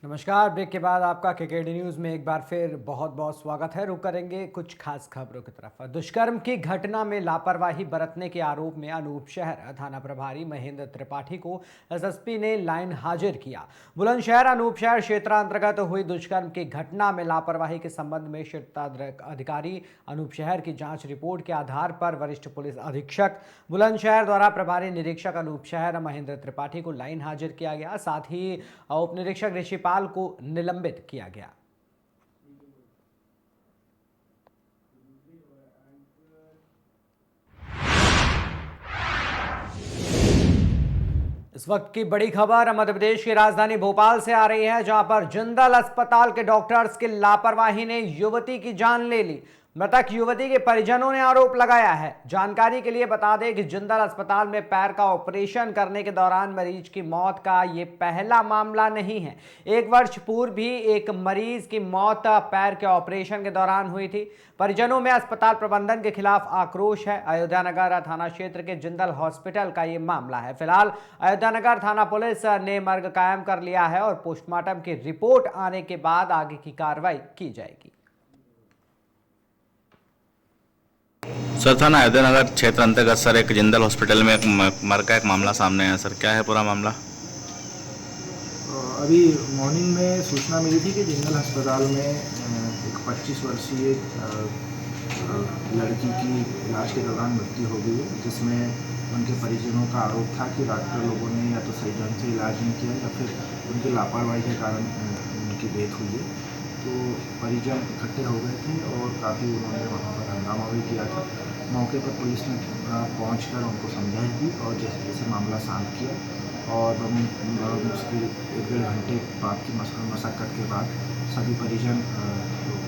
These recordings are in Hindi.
नमस्कार। ब्रेक के बाद आपका केकेडी न्यूज में एक बार फिर बहुत बहुत स्वागत है। रुक करेंगे कुछ खास खबरों की तरफ। दुष्कर्म की घटना में लापरवाही बरतने के आरोप में अनूप शहर थाना प्रभारी महेंद्र त्रिपाठी को एसएसपी ने लाइन हाजिर किया। बुलंदशहर अनूप शहर क्षेत्रांतर्गत हुई दुष्कर्म की घटना में लापरवाही के संबंध में क्षेत्राधिकारी अनूप शहर की जांच रिपोर्ट के आधार पर वरिष्ठ पुलिस अधीक्षक बुलंदशहर द्वारा प्रभारी निरीक्षक अनूप शहर महेंद्र त्रिपाठी को लाइन हाजिर किया गया। साथ ही उप निरीक्षक ऋषिपाल को निलंबित किया गया। इस वक्त की बड़ी खबर मध्य प्रदेश की राजधानी भोपाल से आ रही है, जहां पर जिंदल अस्पताल के डॉक्टर्स की लापरवाही ने युवती की जान ले ली। मृतक युवती के परिजनों ने आरोप लगाया है। जानकारी के लिए बता दें कि जिंदल अस्पताल में पैर का ऑपरेशन करने के दौरान मरीज की मौत का ये पहला मामला नहीं है। 1 वर्ष पूर्व भी एक मरीज की मौत पैर के ऑपरेशन के दौरान हुई थी। परिजनों में अस्पताल प्रबंधन के खिलाफ आक्रोश है। अयोध्या नगर थाना क्षेत्र के जिंदल हॉस्पिटल का ये मामला है। फिलहाल अयोध्या नगर थाना पुलिस ने मर्ग कायम कर लिया है और पोस्टमार्टम की रिपोर्ट आने के बाद आगे की कार्रवाई की जाएगी। सर, थाना अयोध्या नगर क्षेत्र अंतर्गत सर एक जिंदल हॉस्पिटल में एक मर का एक मामला सामने आया। सर, क्या है पूरा मामला? अभी मॉर्निंग में सूचना मिली थी कि जिंदल अस्पताल में एक 25 वर्षीय लड़की की इलाज के दौरान मृत्यु हो गई है, जिसमें उनके परिजनों का आरोप था कि डॉक्टर लोगों ने या तो सही ढंग से इलाज नहीं किया या फिर उनकी लापरवाही के कारण उनकी डेथ हुई है। तो परिजन इकट्ठे हो गए थे और काफ़ी उन्होंने वहाँ पर हंगामा भी किया था। मौके पर पुलिस ने पहुंचकर उनको समझाइश दी और जैसे जैसे मामला शांत किया और मुश्किल 1-1.5 घंटे बाद की मशक्क़त के बाद सभी परिजन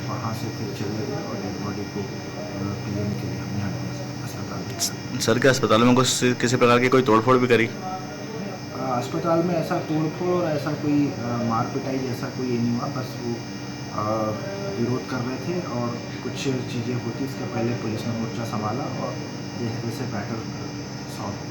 वहाँ से फिर चले गए और डेड बॉडी को पीएम के लिए हमने अस्पताल भेजा। सर, क्या अस्पताल में कुछ किसी प्रकार की कोई तोड़फोड़ भी करी? अस्पताल में ऐसा तोड़फोड़ और ऐसा कोई मार पिटाई जैसा कोई ये नहीं हुआ। बस वो विरोध कर रहे थे और कुछ चीज़ें होती, इसके पहले पुलिस ने मोर्चा संभाला और जैसे जैसे मैटर सॉल्व।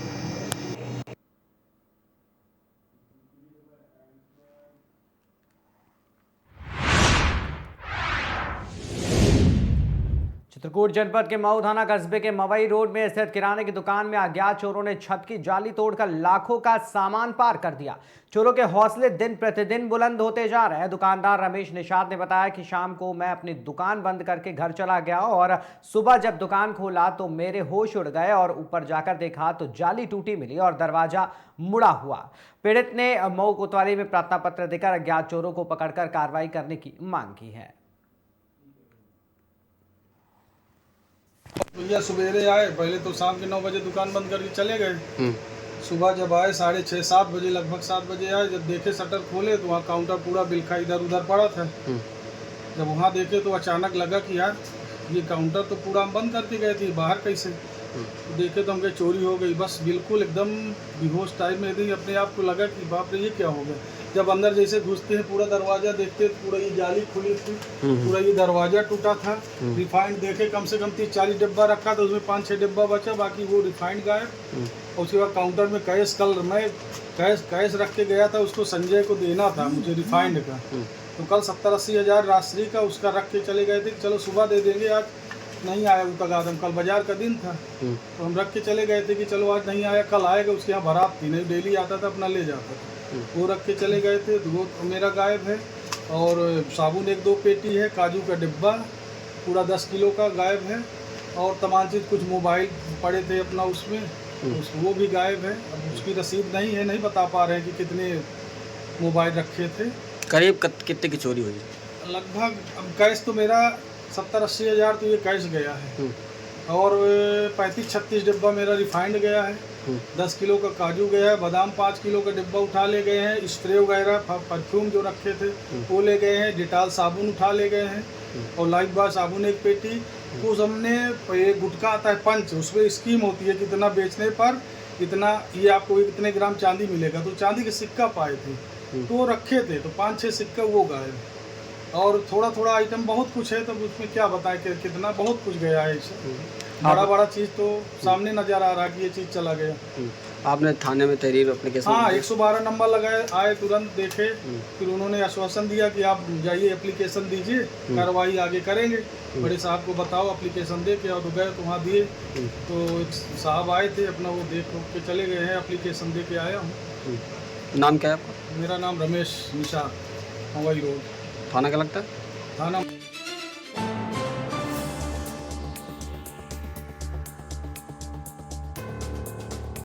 चित्रकूट जनपद के मऊ थाना कस्बे के मवई रोड में स्थित किराने की दुकान में अज्ञात चोरों ने छत की जाली तोड़कर लाखों का सामान पार कर दिया। चोरों के हौसले दिन प्रतिदिन बुलंद होते जा रहे हैं। दुकानदार रमेश निषाद ने बताया कि शाम को मैं अपनी दुकान बंद करके घर चला गया और सुबह जब दुकान खोला तो मेरे होश उड़ गए और ऊपर जाकर देखा तो जाली टूटी मिली और दरवाजा मुड़ा हुआ। पीड़ित ने मऊ कोतवाली में प्रार्थना पत्र देकर अज्ञात चोरों को पकड़कर कार्रवाई करने की मांग की है। भैया सवेरे आए, पहले तो शाम के 9 बजे दुकान बंद करके चले गए। सुबह जब आए 6:30-7 बजे, लगभग 7 बजे आए। जब देखे शटर खोले तो वहाँ काउंटर पूरा बिलखा इधर उधर पड़ा था। जब वहाँ देखे तो अचानक लगा कि यार ये काउंटर तो पूरा हम बंद करके गए थे, बाहर कैसे? तो देखे तो हमके चोरी हो गई। बस बिल्कुल एकदम बेहोश टाइप में थी। अपने आप को लगा कि बाप रे ये क्या हो गया। जब अंदर जैसे घुसते हैं पूरा दरवाजा देखते तो पूरा ये जाली खुली थी, पूरा ये दरवाजा टूटा था। रिफाइंड देखे कम से कम 30-40 डिब्बा रखा था, उसमें 5-6 डिब्बा बचा, बाकी वो रिफाइंड गायब। और उसके बाद काउंटर में कैश, कल मैं कैश रख के गया था, उसको संजय को देना था मुझे रिफाइंड का। तो कल 70-80 हज़ार राशि का उसका रख के चले गए थे, चलो सुबह दे देंगे। आज नहीं आया वो तगादम, कल बाजार का दिन था तो हम रख के चले गए थे कि चलो आज नहीं आया, कल आएगा। उसके यहाँ बारात थी, नहीं डेली आता था, अपना ले जाता था। वो रख के चले गए थे। तो वो मेरा गायब है। और साबुन 1-2 पेटी है, काजू का डिब्बा पूरा 10 किलो का गायब है। और तमाम चीज़, कुछ मोबाइल पड़े थे अपना उसमें, वो भी गायब है। अब उसकी रसीद नहीं है, नहीं बता पा रहे हैं कि कितने मोबाइल रखे थे। करीब कितने की चोरी हुई? लगभग अब कैश तो मेरा 70-80 हज़ार तो ये कैश गया है और 35-36 डिब्बा मेरा रिफाइंड गया है। 10 किलो का काजू गया है, बादाम 5 किलो का डिब्बा उठा ले गए हैं, स्प्रे वगैरह परफ्यूम जो रखे थे वो ले गए हैं, डिटॉल साबुन उठा ले गए हैं और लाइफ बॉय साबुन 1 पेटी। कुछ हमने ये गुटखा आता है पंच, उसमें स्कीम होती है कितना बेचने पर इतना ये आपको इतने ग्राम चांदी मिलेगा। तो चांदी के सिक्का पाए थे तो वो रखे थे, तो 5-6 सिक्का वो गायब। और थोड़ा थोड़ा आइटम बहुत कुछ है, तो उसमें क्या बताएं कि कितना बहुत कुछ गया है। बड़ा चीज़ तो सामने नज़र आ रहा कि ये चीज़ चला गया। आपने थाने में तहरीर एप्लीकेशन हाँ 112 नंबर लगाए, आए तुरंत देखे, फिर उन्होंने आश्वासन दिया कि आप जाइए एप्लीकेशन दीजिए, कार्रवाई आगे करेंगे। बड़े साहब को बताओ एप्लीकेशन दे के, और तो गए तो वहाँ दिए, तो एक साहब आए थे, अपना वो देख के चले गए हैं, एप्लीकेशन दे के आया हूँ। नाम क्या है आपका? मेरा नाम रमेश निशार, हवाई रोड थाना क्या लगता है? थाना